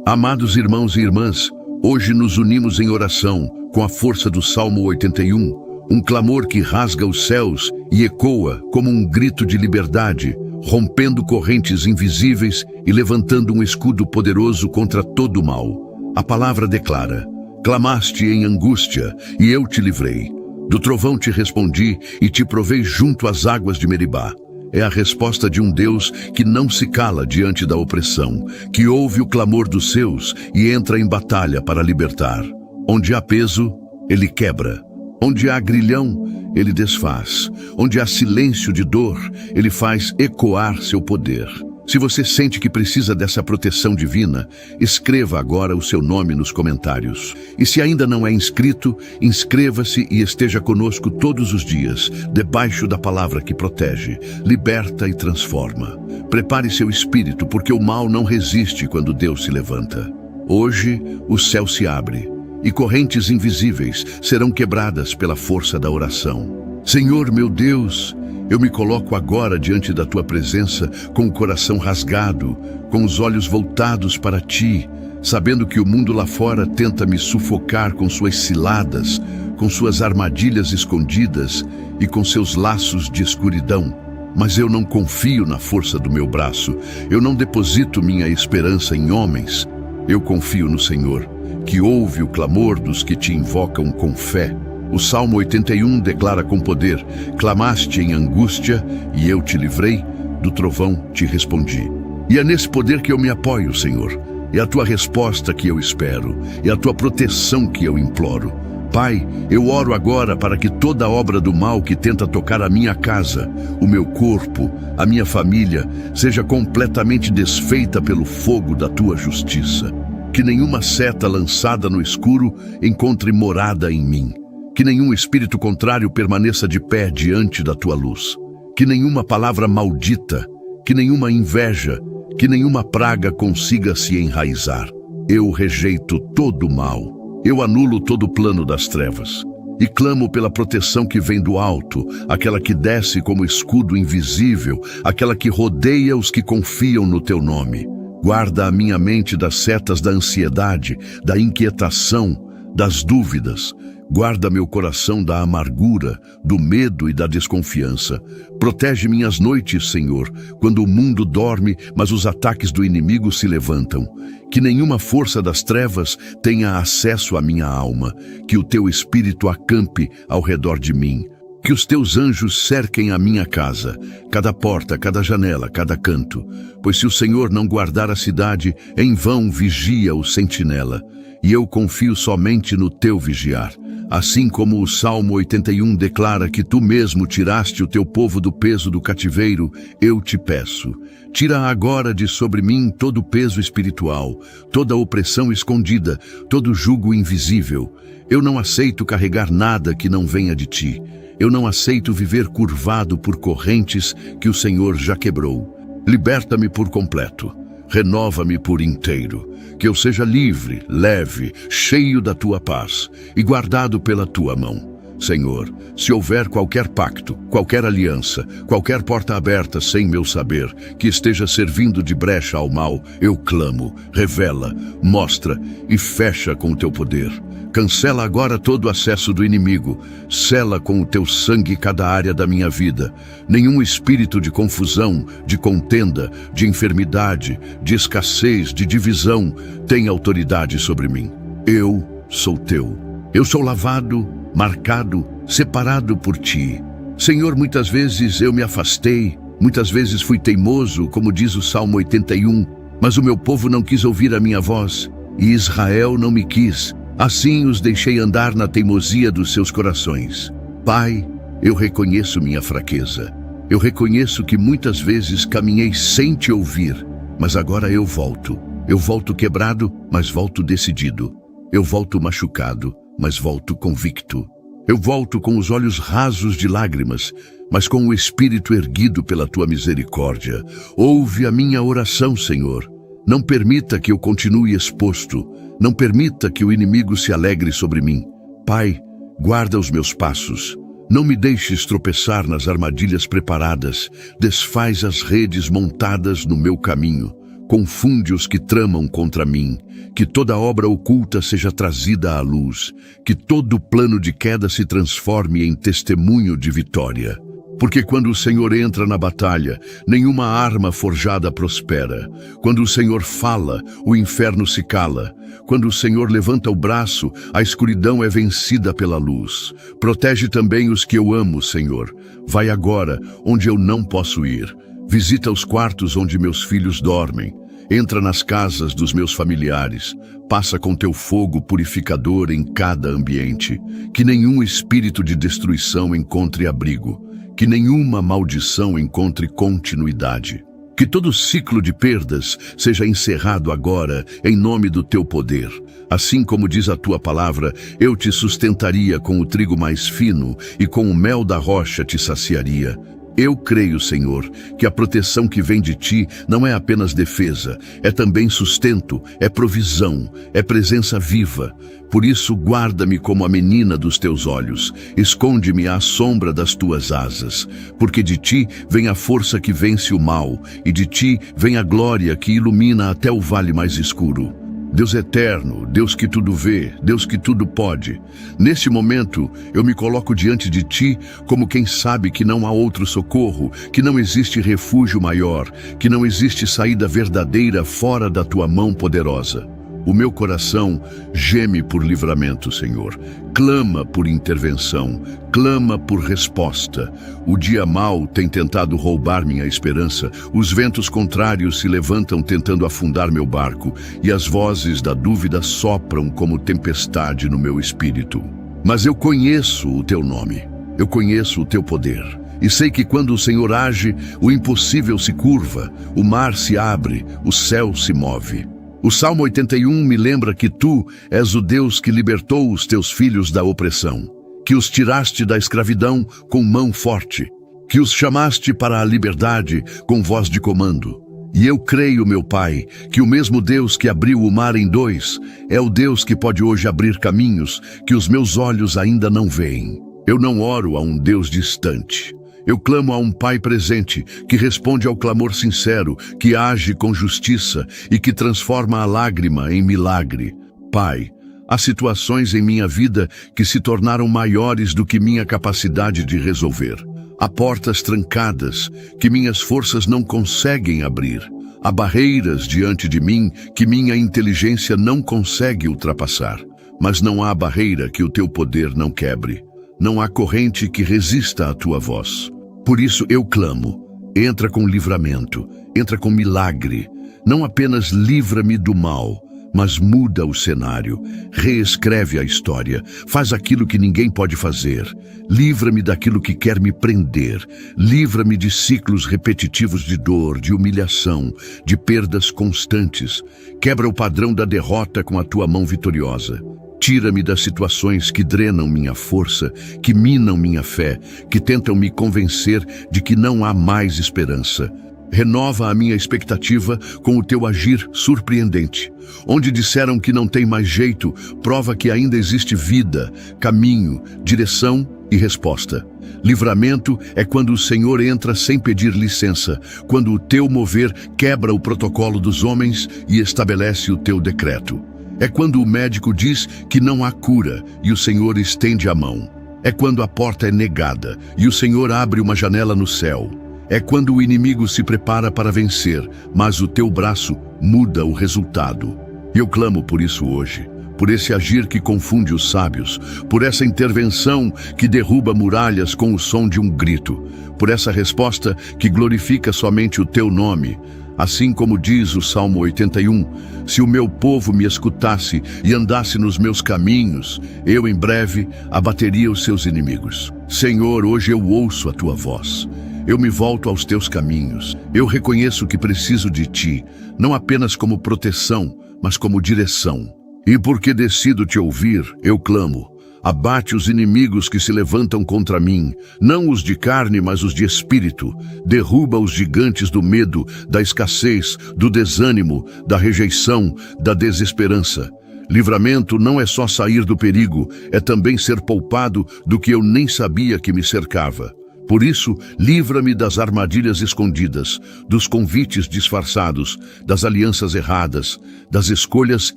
Amados irmãos e irmãs, hoje nos unimos em oração com a força do Salmo 81, um clamor que rasga os céus e ecoa como um grito de liberdade, rompendo correntes invisíveis e levantando um escudo poderoso contra todo o mal. A palavra declara: clamaste em angústia, e eu te livrei. Do trovão te respondi e te provei junto às águas de Meribá. É a resposta de um Deus que não se cala diante da opressão, que ouve o clamor dos seus e entra em batalha para libertar. Onde há peso, ele quebra. Onde há grilhão, ele desfaz. Onde há silêncio de dor, ele faz ecoar seu poder. Se você sente que precisa dessa proteção divina, escreva agora o seu nome nos comentários. E se ainda não é inscrito, inscreva-se e esteja conosco todos os dias, debaixo da palavra que protege, liberta e transforma. Prepare seu espírito, porque o mal não resiste quando Deus se levanta. Hoje, o céu se abre, e correntes invisíveis serão quebradas pela força da oração. Senhor meu Deus, eu me coloco agora diante da Tua presença com o coração rasgado, com os olhos voltados para Ti, sabendo que o mundo lá fora tenta me sufocar com suas ciladas, com suas armadilhas escondidas e com seus laços de escuridão. Mas eu não confio na força do meu braço, eu não deposito minha esperança em homens. Eu confio no Senhor, que ouve o clamor dos que Te invocam com fé. O Salmo 81 declara com poder: clamaste em angústia e eu te livrei, do trovão te respondi. E é nesse poder que eu me apoio, Senhor. É a Tua resposta que eu espero, é a Tua proteção que eu imploro. Pai, eu oro agora para que toda obra do mal que tenta tocar a minha casa, o meu corpo, a minha família, seja completamente desfeita pelo fogo da Tua justiça. Que nenhuma seta lançada no escuro encontre morada em mim. Que nenhum espírito contrário permaneça de pé diante da Tua luz. Que nenhuma palavra maldita, que nenhuma inveja, que nenhuma praga consiga se enraizar. Eu rejeito todo o mal. Eu anulo todo o plano das trevas. E clamo pela proteção que vem do alto, aquela que desce como escudo invisível, aquela que rodeia os que confiam no Teu nome. Guarda a minha mente das setas da ansiedade, da inquietação, das dúvidas. Guarda meu coração da amargura, do medo e da desconfiança. Protege minhas noites, Senhor, quando o mundo dorme, mas os ataques do inimigo se levantam. Que nenhuma força das trevas tenha acesso à minha alma. Que o Teu Espírito acampe ao redor de mim. Que os Teus anjos cerquem a minha casa, cada porta, cada janela, cada canto. Pois se o Senhor não guardar a cidade, em vão vigia o sentinela. E eu confio somente no Teu vigiar. Assim como o Salmo 81 declara que Tu mesmo tiraste o Teu povo do peso do cativeiro, eu te peço, tira agora de sobre mim todo o peso espiritual, toda a opressão escondida, todo o jugo invisível. Eu não aceito carregar nada que não venha de Ti. Eu não aceito viver curvado por correntes que o Senhor já quebrou. Liberta-me por completo. Renova-me por inteiro, que eu seja livre, leve, cheio da Tua paz e guardado pela Tua mão. Senhor, se houver qualquer pacto, qualquer aliança, qualquer porta aberta sem meu saber, que esteja servindo de brecha ao mal, eu clamo, revela, mostra e fecha com o Teu poder. Cancela agora todo o acesso do inimigo, sela com o Teu sangue cada área da minha vida. Nenhum espírito de confusão, de contenda, de enfermidade, de escassez, de divisão tem autoridade sobre mim. Eu sou Teu. Eu sou lavado, marcado, separado por Ti. Senhor, muitas vezes eu me afastei, muitas vezes fui teimoso, como diz o Salmo 81, mas o meu povo não quis ouvir a minha voz, e Israel não me quis. Assim os deixei andar na teimosia dos seus corações. Pai, eu reconheço minha fraqueza. Eu reconheço que muitas vezes caminhei sem Te ouvir, mas agora eu volto. Eu volto quebrado, mas volto decidido. Eu volto machucado, mas volto convicto. Eu volto com os olhos rasos de lágrimas, mas com o espírito erguido pela Tua misericórdia. Ouve a minha oração, Senhor. Não permita que eu continue exposto. Não permita que o inimigo se alegre sobre mim. Pai, guarda os meus passos. Não me deixes tropeçar nas armadilhas preparadas. Desfaz as redes montadas no meu caminho. Confunde os que tramam contra mim. que toda obra oculta seja trazida à luz, que todo plano de queda se transforme em testemunho de vitória. Porque quando o Senhor entra na batalha, nenhuma arma forjada prospera. Quando o Senhor fala, o inferno se cala. Quando o Senhor levanta o braço, a escuridão é vencida pela luz. Protege também os que eu amo, Senhor. Vai agora, onde eu não posso ir. Visita os quartos onde meus filhos dormem. Entra nas casas dos meus familiares. Passa com teu fogo purificador em cada ambiente. Que nenhum espírito de destruição encontre abrigo. Que nenhuma maldição encontre continuidade. Que todo ciclo de perdas seja encerrado agora em nome do teu poder. Assim como diz a tua palavra, eu te sustentaria com o trigo mais fino e com o mel da rocha te saciaria. Eu creio, Senhor, que a proteção que vem de ti não é apenas defesa, é também sustento, é provisão, é presença viva. Por isso, guarda-me como a menina dos teus olhos, esconde-me à sombra das tuas asas, porque de ti vem a força que vence o mal, e de ti vem a glória que ilumina até o vale mais escuro. Deus eterno, Deus que tudo vê, Deus que tudo pode. Neste momento, eu me coloco diante de ti como quem sabe que não há outro socorro, que não existe refúgio maior, que não existe saída verdadeira fora da tua mão poderosa. O meu coração geme por livramento, Senhor. Clama por intervenção, clama por resposta. O dia mau tem tentado roubar minha esperança, os ventos contrários se levantam tentando afundar meu barco, e as vozes da dúvida sopram como tempestade no meu espírito. Mas eu conheço o teu nome, eu conheço o teu poder. E sei que quando o Senhor age, o impossível se curva, o mar se abre, o céu se move. O Salmo 81 me lembra que tu és o Deus que libertou os teus filhos da opressão, que os tiraste da escravidão com mão forte, que os chamaste para a liberdade com voz de comando. E eu creio, meu Pai, que o mesmo Deus que abriu o mar em dois é o Deus que pode hoje abrir caminhos que os meus olhos ainda não veem. Eu não oro a um Deus distante. Eu clamo a um Pai presente, que responde ao clamor sincero, que age com justiça e que transforma a lágrima em milagre. Pai, há situações em minha vida que se tornaram maiores do que minha capacidade de resolver. Há portas trancadas que minhas forças não conseguem abrir. Há barreiras diante de mim que minha inteligência não consegue ultrapassar. Mas não há barreira que o teu poder não quebre. Não há corrente que resista à tua voz. Por isso eu clamo, entra com livramento, entra com milagre. Não apenas livra-me do mal, mas muda o cenário, reescreve a história, faz aquilo que ninguém pode fazer. Livra-me daquilo que quer me prender. Livra-me de ciclos repetitivos de dor, de humilhação, de perdas constantes. Quebra o padrão da derrota com a tua mão vitoriosa. Tira-me das situações que drenam minha força, que minam minha fé, que tentam me convencer de que não há mais esperança. Renova a minha expectativa com o teu agir surpreendente. Onde disseram que não tem mais jeito, prova que ainda existe vida, caminho, direção e resposta. Livramento é quando o Senhor entra sem pedir licença, quando o teu mover quebra o protocolo dos homens e estabelece o teu decreto. É quando o médico diz que não há cura e o Senhor estende a mão. É quando a porta é negada e o Senhor abre uma janela no céu. É quando o inimigo se prepara para vencer, mas o teu braço muda o resultado. E eu clamo por isso hoje, por esse agir que confunde os sábios, por essa intervenção que derruba muralhas com o som de um grito, por essa resposta que glorifica somente o teu nome. Assim como diz o Salmo 81, se o meu povo me escutasse e andasse nos meus caminhos, eu em breve abateria os seus inimigos. Senhor, hoje eu ouço a tua voz. Eu me volto aos teus caminhos. Eu reconheço que preciso de ti, não apenas como proteção, mas como direção. E porque decido te ouvir, eu clamo. Abate os inimigos que se levantam contra mim, não os de carne, mas os de espírito. Derruba os gigantes do medo, da escassez, do desânimo, da rejeição, da desesperança. Livramento não é só sair do perigo, é também ser poupado do que eu nem sabia que me cercava. Por isso, livra-me das armadilhas escondidas, dos convites disfarçados, das alianças erradas, das escolhas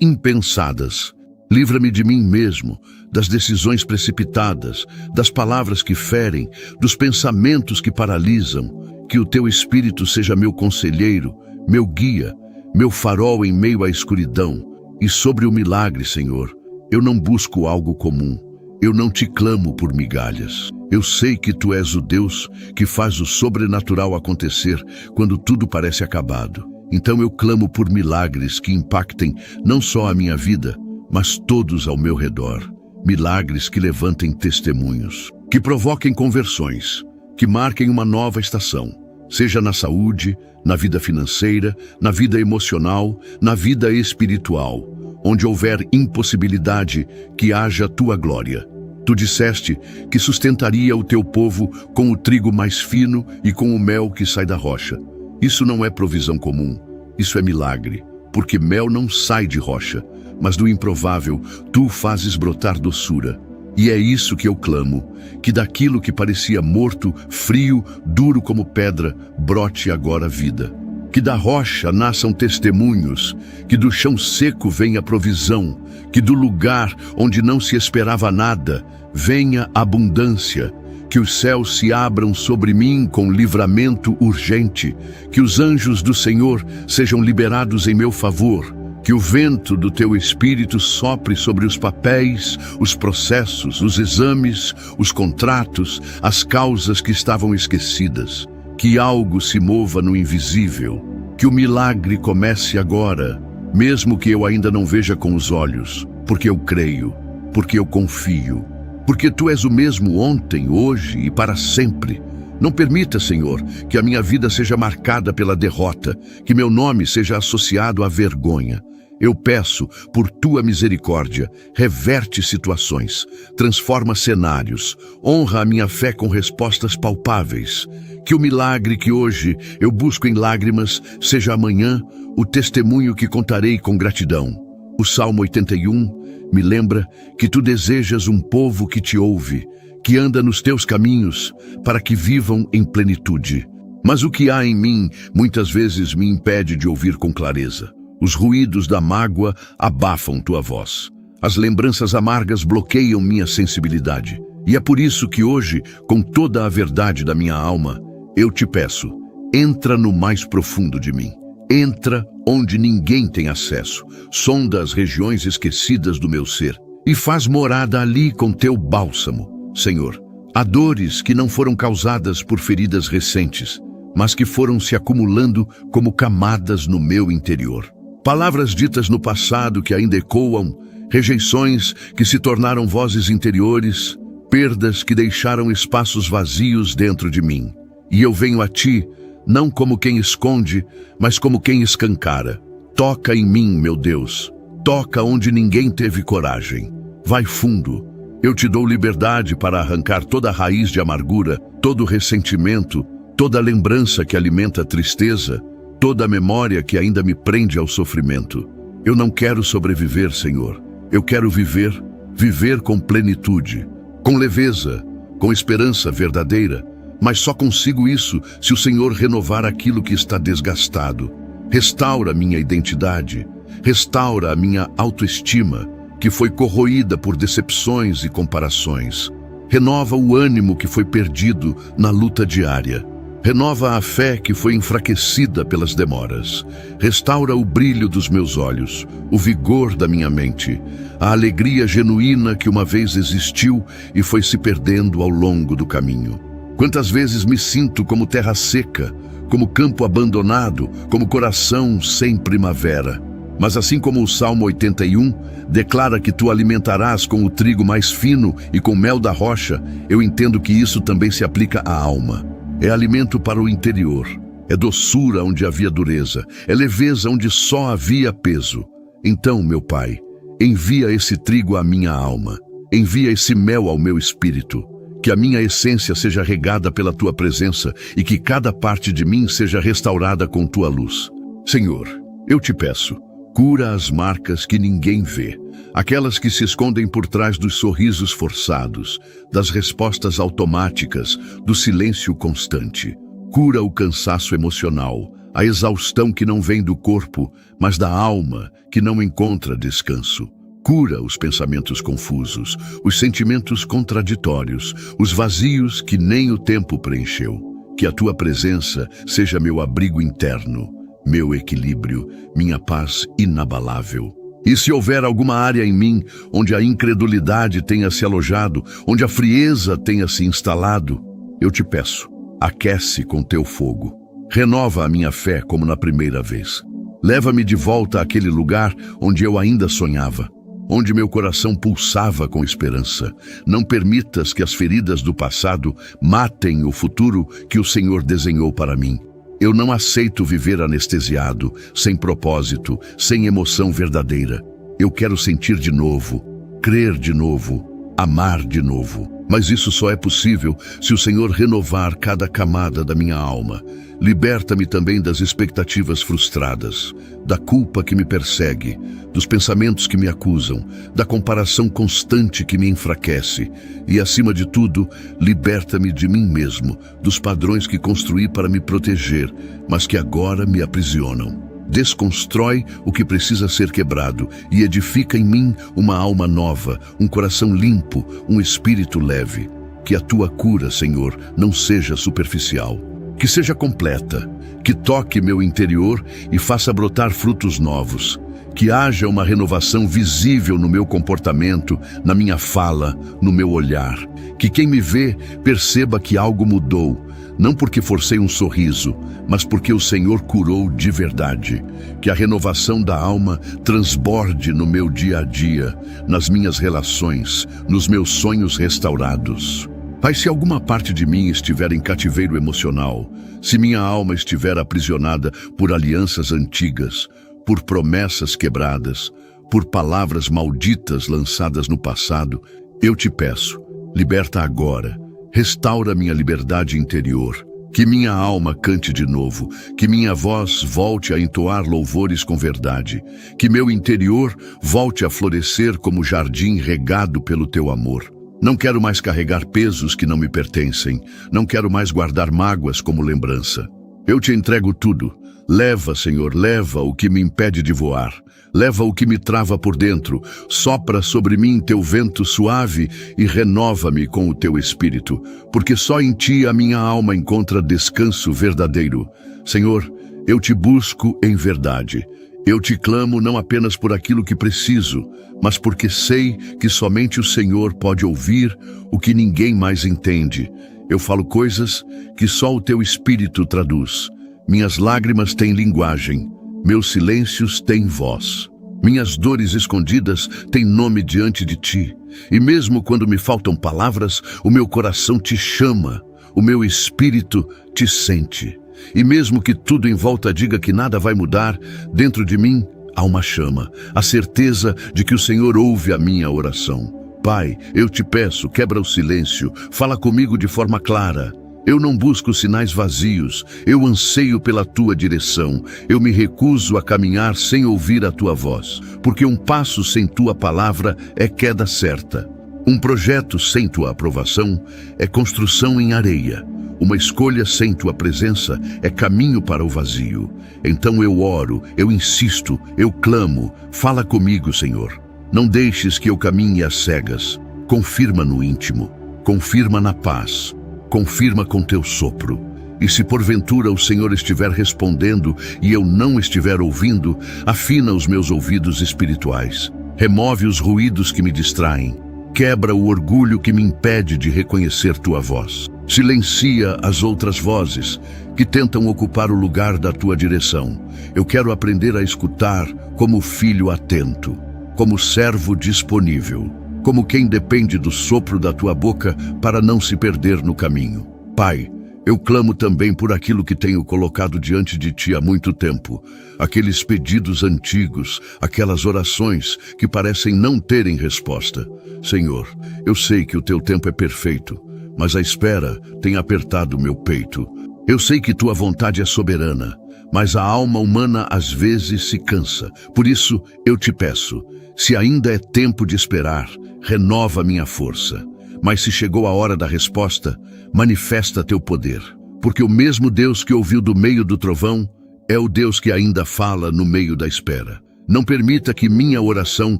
impensadas. Livra-me de mim mesmo, das decisões precipitadas, das palavras que ferem, dos pensamentos que paralisam. Que o teu Espírito seja meu conselheiro, meu guia, meu farol em meio à escuridão. E sobre o milagre, Senhor, eu não busco algo comum. Eu não te clamo por migalhas. Eu sei que tu és o Deus que faz o sobrenatural acontecer quando tudo parece acabado. Então eu clamo por milagres que impactem não só a minha vida, mas todos ao meu redor. Milagres que levantem testemunhos, que provoquem conversões, que marquem uma nova estação, seja na saúde, na vida financeira, na vida emocional, na vida espiritual. Onde houver impossibilidade, que haja tua glória. Tu disseste que sustentaria o teu povo com o trigo mais fino e com o mel que sai da rocha. Isso não é provisão comum, isso é milagre, porque mel não sai de rocha, mas do improvável tu fazes brotar doçura. E é isso que eu clamo, que daquilo que parecia morto, frio, duro como pedra, brote agora vida. Que da rocha nasçam testemunhos, que do chão seco venha provisão, que do lugar onde não se esperava nada, venha abundância, que os céus se abram sobre mim com livramento urgente, que os anjos do Senhor sejam liberados em meu favor, que o vento do teu Espírito sopre sobre os papéis, os processos, os exames, os contratos, as causas que estavam esquecidas. Que algo se mova no invisível, que o milagre comece agora, mesmo que eu ainda não veja com os olhos, porque eu creio, porque eu confio, porque tu és o mesmo ontem, hoje e para sempre. Não permita, Senhor, que a minha vida seja marcada pela derrota, que meu nome seja associado à vergonha. Eu peço, por tua misericórdia, reverte situações, transforma cenários, honra a minha fé com respostas palpáveis. Que o milagre que hoje eu busco em lágrimas seja amanhã o testemunho que contarei com gratidão. O Salmo 81 me lembra que tu desejas um povo que te ouve, que anda nos teus caminhos, para que vivam em plenitude. Mas o que há em mim muitas vezes me impede de ouvir com clareza. Os ruídos da mágoa abafam tua voz. As lembranças amargas bloqueiam minha sensibilidade. E é por isso que hoje, com toda a verdade da minha alma, eu te peço, entra no mais profundo de mim. Entra onde ninguém tem acesso. Sonda as regiões esquecidas do meu ser e faz morada ali com teu bálsamo. Senhor, há dores que não foram causadas por feridas recentes, mas que foram se acumulando como camadas no meu interior. Palavras ditas no passado que ainda ecoam, rejeições que se tornaram vozes interiores, perdas que deixaram espaços vazios dentro de mim. E eu venho a ti, não como quem esconde, mas como quem escancara. Toca em mim, meu Deus. Toca onde ninguém teve coragem. Vai fundo. Eu te dou liberdade para arrancar toda a raiz de amargura, todo ressentimento, toda lembrança que alimenta a tristeza, toda a memória que ainda me prende ao sofrimento. Eu não quero sobreviver, Senhor. Eu quero viver com plenitude, com leveza, com esperança verdadeira. Mas só consigo isso se o Senhor renovar aquilo que está desgastado. Restaura minha identidade, restaura a minha autoestima, que foi corroída por decepções e comparações. Renova o ânimo que foi perdido na luta diária. Renova a fé que foi enfraquecida pelas demoras. Restaura o brilho dos meus olhos, o vigor da minha mente, a alegria genuína que uma vez existiu e foi se perdendo ao longo do caminho. Quantas vezes me sinto como terra seca, como campo abandonado, como coração sem primavera. Mas assim como o Salmo 81 declara que tu alimentarás com o trigo mais fino e com mel da rocha, eu entendo que isso também se aplica à alma. É alimento para o interior, é doçura onde havia dureza, é leveza onde só havia peso. Então, meu Pai, envia esse trigo à minha alma, envia esse mel ao meu espírito, que a minha essência seja regada pela tua presença e que cada parte de mim seja restaurada com tua luz. Senhor, eu te peço, Cura as marcas que ninguém vê, aquelas que se escondem por trás dos sorrisos forçados, das respostas automáticas, do silêncio constante. Cura o cansaço emocional, a exaustão que não vem do corpo, mas da alma, que não encontra descanso. Cura os pensamentos confusos, os sentimentos contraditórios, os vazios que nem o tempo preencheu. Que a tua presença seja meu abrigo interno, meu equilíbrio, minha paz inabalável. E se houver alguma área em mim onde a incredulidade tenha se alojado, onde a frieza tenha se instalado, eu te peço, aquece com teu fogo. Renova a minha fé como na primeira vez. Leva-me de volta àquele lugar onde eu ainda sonhava, onde meu coração pulsava com esperança. Não permitas que as feridas do passado matem o futuro que o Senhor desenhou para mim. Eu não aceito viver anestesiado, sem propósito, sem emoção verdadeira. Eu quero sentir de novo, crer de novo, amar de novo. Mas isso só é possível se o Senhor renovar cada camada da minha alma. Liberta-me também das expectativas frustradas, da culpa que me persegue, dos pensamentos que me acusam, da comparação constante que me enfraquece. E, acima de tudo, liberta-me de mim mesmo, dos padrões que construí para me proteger, mas que agora me aprisionam. Desconstrói o que precisa ser quebrado e edifica em mim uma alma nova, um coração limpo, um espírito leve. Que a tua cura, Senhor, não seja superficial, que seja completa, que toque meu interior e faça brotar frutos novos. Que haja uma renovação visível no meu comportamento, na minha fala, no meu olhar. Que quem me vê perceba que algo mudou, não porque forcei um sorriso, mas porque o Senhor curou de verdade. Que a renovação da alma transborde no meu dia a dia, nas minhas relações, nos meus sonhos restaurados. Pai, se alguma parte de mim estiver em cativeiro emocional, se minha alma estiver aprisionada por alianças antigas, por promessas quebradas, por palavras malditas lançadas no passado, eu te peço, liberta agora. Restaura minha liberdade interior, que minha alma cante de novo, que minha voz volte a entoar louvores com verdade, que meu interior volte a florescer como jardim regado pelo teu amor. Não quero mais carregar pesos que não me pertencem, não quero mais guardar mágoas como lembrança. Eu te entrego tudo. Leva, Senhor, leva o que me impede de voar. Leva o que me trava por dentro. Sopra sobre mim teu vento suave e renova-me com o teu espírito, porque só em ti a minha alma encontra descanso verdadeiro. Senhor, eu te busco em verdade. Eu te clamo não apenas por aquilo que preciso, mas porque sei que somente o Senhor pode ouvir o que ninguém mais entende. Eu falo coisas que só o teu Espírito traduz. Minhas lágrimas têm linguagem, meus silêncios têm voz. Minhas dores escondidas têm nome diante de ti. E mesmo quando me faltam palavras, o meu coração te chama, o meu espírito te sente. E mesmo que tudo em volta diga que nada vai mudar, dentro de mim há uma chama, a certeza de que o Senhor ouve a minha oração. Pai, eu te peço, quebra o silêncio, fala comigo de forma clara. Eu não busco sinais vazios, eu anseio pela tua direção. Eu me recuso a caminhar sem ouvir a tua voz, porque um passo sem tua palavra é queda certa. Um projeto sem tua aprovação é construção em areia. Uma escolha sem tua presença é caminho para o vazio. Então eu oro, eu insisto, eu clamo. Fala comigo, Senhor. Não deixes que eu caminhe às cegas. Confirma no íntimo, confirma na paz. Confirma com teu sopro. E se porventura o Senhor estiver respondendo e eu não estiver ouvindo, afina os meus ouvidos espirituais. Remove os ruídos que me distraem. Quebra o orgulho que me impede de reconhecer tua voz. Silencia as outras vozes que tentam ocupar o lugar da tua direção. Eu quero aprender a escutar como filho atento, como servo disponível, como quem depende do sopro da tua boca para não se perder no caminho. Pai, eu clamo também por aquilo que tenho colocado diante de ti há muito tempo, aqueles pedidos antigos, aquelas orações que parecem não terem resposta. Senhor, eu sei que o teu tempo é perfeito, mas a espera tem apertado meu peito. Eu sei que tua vontade é soberana, mas a alma humana às vezes se cansa. Por isso eu te peço, se ainda é tempo de esperar, renova minha força. Mas se chegou a hora da resposta, manifesta teu poder. Porque o mesmo Deus que ouviu do meio do trovão é o Deus que ainda fala no meio da espera. Não permita que minha oração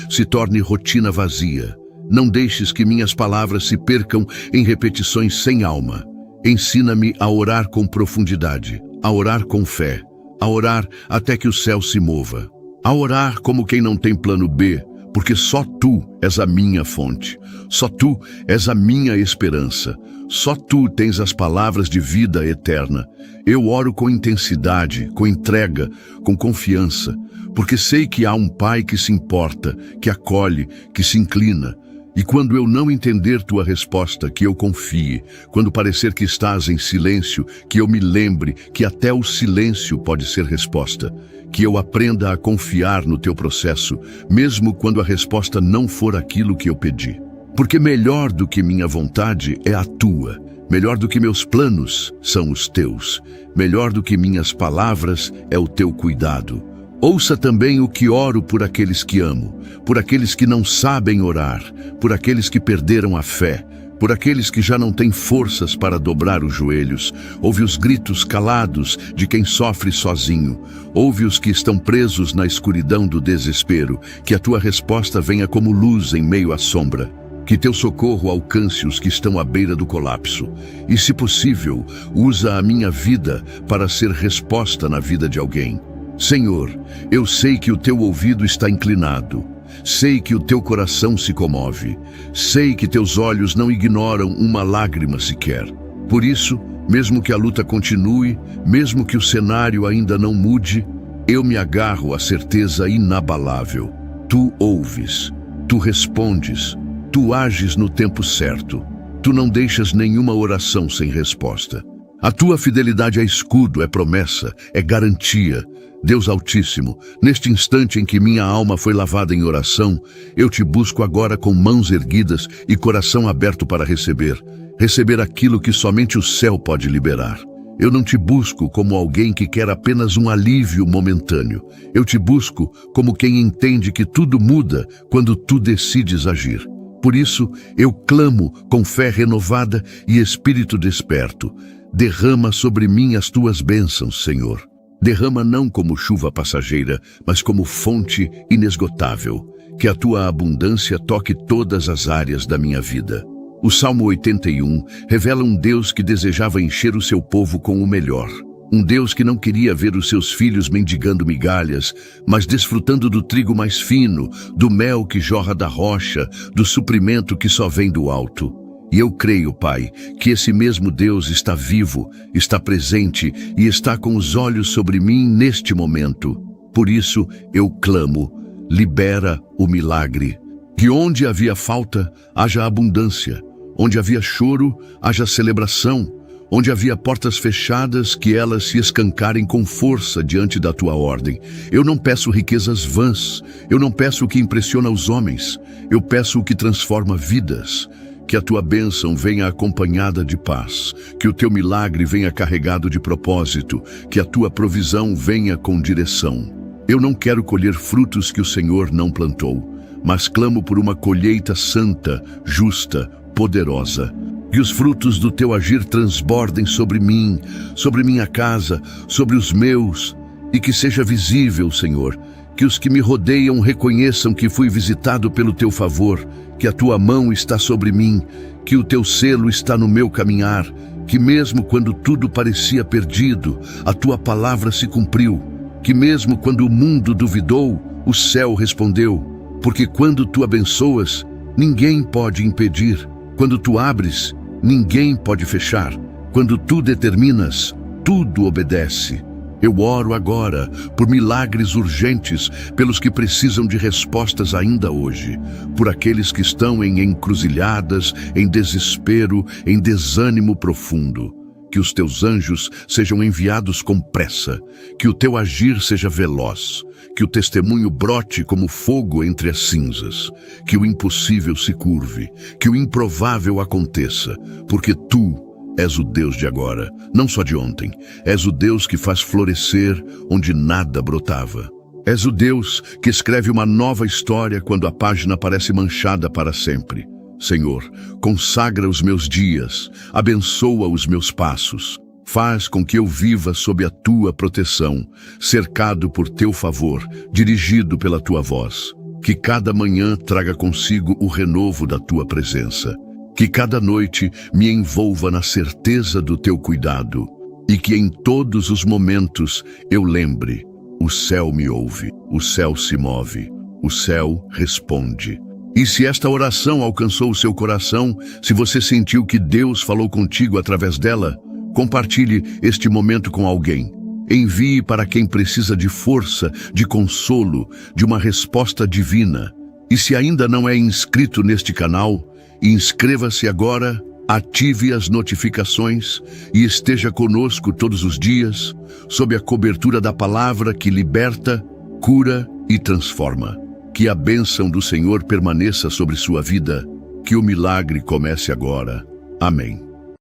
se torne rotina vazia. Não deixes que minhas palavras se percam em repetições sem alma. Ensina-me a orar com profundidade, a orar com fé, a orar até que o céu se mova, a orar como quem não tem plano B, porque só tu és a minha fonte, só tu és a minha esperança, só tu tens as palavras de vida eterna. Eu oro com intensidade, com entrega, com confiança, porque sei que há um Pai que se importa, que acolhe, que se inclina. E quando eu não entender tua resposta, que eu confie. Quando parecer que estás em silêncio, que eu me lembre que até o silêncio pode ser resposta. Que eu aprenda a confiar no teu processo, mesmo quando a resposta não for aquilo que eu pedi. Porque melhor do que minha vontade é a tua. Melhor do que meus planos são os teus. Melhor do que minhas palavras é o teu cuidado. Ouça também o que oro por aqueles que amo, por aqueles que não sabem orar, por aqueles que perderam a fé, por aqueles que já não têm forças para dobrar os joelhos. Ouve os gritos calados de quem sofre sozinho. Ouve os que estão presos na escuridão do desespero. Que a tua resposta venha como luz em meio à sombra. Que teu socorro alcance os que estão à beira do colapso. E, se possível, usa a minha vida para ser resposta na vida de alguém. Senhor, eu sei que o teu ouvido está inclinado, sei que o teu coração se comove, sei que teus olhos não ignoram uma lágrima sequer. Por isso, mesmo que a luta continue, mesmo que o cenário ainda não mude, eu me agarro à certeza inabalável. Tu ouves, tu respondes, tu ages no tempo certo, tu não deixas nenhuma oração sem resposta. A tua fidelidade é escudo, é promessa, é garantia. Deus Altíssimo, neste instante em que minha alma foi lavada em oração, eu te busco agora com mãos erguidas e coração aberto para receber aquilo que somente o céu pode liberar. Eu não te busco como alguém que quer apenas um alívio momentâneo. Eu te busco como quem entende que tudo muda quando tu decides agir. Por isso, eu clamo com fé renovada e espírito desperto. Derrama sobre mim as tuas bênçãos, Senhor. Derrama não como chuva passageira, mas como fonte inesgotável. Que a tua abundância toque todas as áreas da minha vida. O Salmo 81 revela um Deus que desejava encher o seu povo com o melhor. Um Deus que não queria ver os seus filhos mendigando migalhas, mas desfrutando do trigo mais fino, do mel que jorra da rocha, do suprimento que só vem do alto. E eu creio, Pai, que esse mesmo Deus está vivo, está presente e está com os olhos sobre mim neste momento. Por isso eu clamo, libera o milagre. Que onde havia falta, haja abundância. Onde havia choro, haja celebração. Onde havia portas fechadas, que elas se escancarem com força diante da tua ordem. Eu não peço riquezas vãs, eu não peço o que impressiona os homens, eu peço o que transforma vidas. Que a tua bênção venha acompanhada de paz, que o teu milagre venha carregado de propósito, que a tua provisão venha com direção. Eu não quero colher frutos que o Senhor não plantou, mas clamo por uma colheita santa, justa, poderosa. Que os frutos do teu agir transbordem sobre mim, sobre minha casa, sobre os meus, e que seja visível, Senhor, que os que me rodeiam reconheçam que fui visitado pelo teu favor, que a tua mão está sobre mim, que o teu selo está no meu caminhar, que mesmo quando tudo parecia perdido, a tua palavra se cumpriu, que mesmo quando o mundo duvidou, o céu respondeu, porque quando tu abençoas, ninguém pode impedir, quando tu abres, ninguém pode fechar, quando tu determinas, tudo obedece. Eu oro agora por milagres urgentes, pelos que precisam de respostas ainda hoje, por aqueles que estão em encruzilhadas, em desespero, em desânimo profundo. Que os teus anjos sejam enviados com pressa, que o teu agir seja veloz, que o testemunho brote como fogo entre as cinzas, que o impossível se curve, que o improvável aconteça, porque tu És o Deus de agora, não só de ontem. És o Deus que faz florescer onde nada brotava. És o Deus que escreve uma nova história quando a página parece manchada para sempre. Senhor, consagra os meus dias, abençoa os meus passos. Faz com que eu viva sob a tua proteção, cercado por teu favor, dirigido pela tua voz. Que cada manhã traga consigo o renovo da tua presença. Que cada noite me envolva na certeza do teu cuidado. E que em todos os momentos eu lembre: o céu me ouve, o céu se move, o céu responde. E se esta oração alcançou o seu coração, se você sentiu que Deus falou contigo através dela, compartilhe este momento com alguém. Envie para quem precisa de força, de consolo, de uma resposta divina. E se ainda não é inscrito neste canal, inscreva-se agora, ative as notificações e esteja conosco todos os dias, sob a cobertura da palavra que liberta, cura e transforma. Que a bênção do Senhor permaneça sobre sua vida, que o milagre comece agora. Amém.